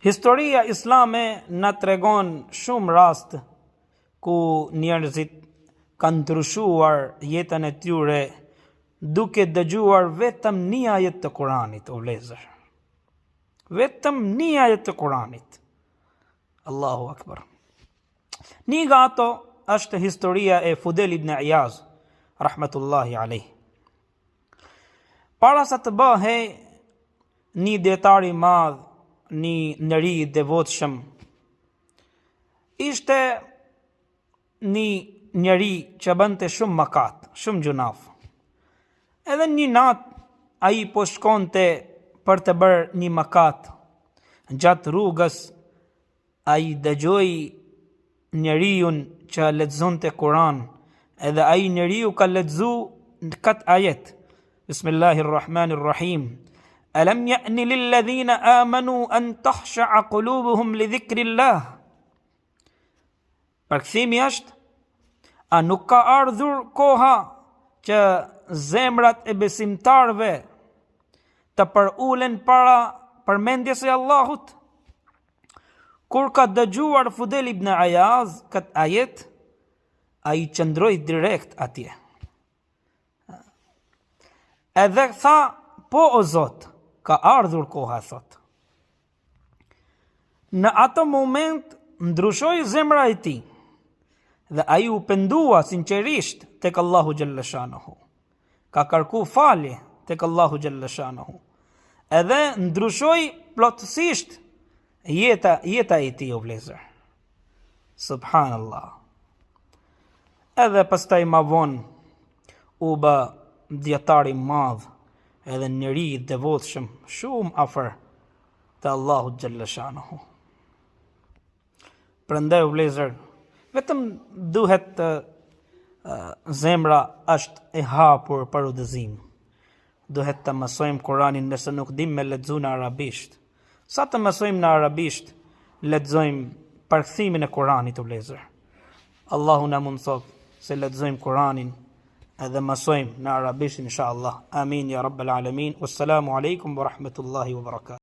Historia islame na tregon shumë rast ku njerëzit kanë ndryshuar jetën e tyre duke dëgjuar vetëm një ajet të Kuranit, o vëllezër. Vetëm një ajet të Kuranit. Allahu Akbar. Një nga ato është historia e Fudel ibn Iyaz, rahmetullahi alayh. Para sa të bëhej një dietar i madh, një njeri i devotshëm, ishte një njeri që bënte shumë mëkat, shumë gjunaf. Edhe një natë ai po shkonte për të bërë një mëkat. Gjatë rrugës ai dëgjoi njeriu që lexonte Kur'an, edhe ai njeriu ka lexu në këtë ajet. Bismillahirrahmanirrahim. Alam ya'ni lilladhina amanu an takhsha'a qulubuhum li dhikrillah. Përkthimi është: a nuk ka ardhur koha që zemrat e besimtarve të përulen para përmendjes së Allahut? Kur ka dëgjuar Fudel ibn Iyaz këtë ajet, ai qëndroi direkt atje. Edhe tha, po o Zot, ka ardhur koha, thot. Në atë moment ndryshoi zemra e tij dhe ai u pendua sinqerisht tek Allahu xhalla shanuhu. Ka kërku falje tek Allahu xhalla shanuhu. Edhe ndryshoi plotësisht jeta e tij, o vëllezër. Subhanallah. Edhe pastaj ma vonë u bë dietar i madh, edhe njeri i devotshëm, shumë afër te Allahu xhalla shanuhu. Prandaj, o vëllezër, vetëm duhet zemra është e hapur për udhëzim. Duhet të mësojmë Kur'anin nëse nuk dim me lexu në arabisht. Sa të mësojmë në arabisht, lexojmë përkthimin e Kur'anit, o vëllezër. Allahu na mundësot se lexojmë Kur'anin edhe mësojmë në arabisht inshallah. Amin ya rabbal alamin. Wassalamu alaikum wa rahmatullahi wa barakatuh.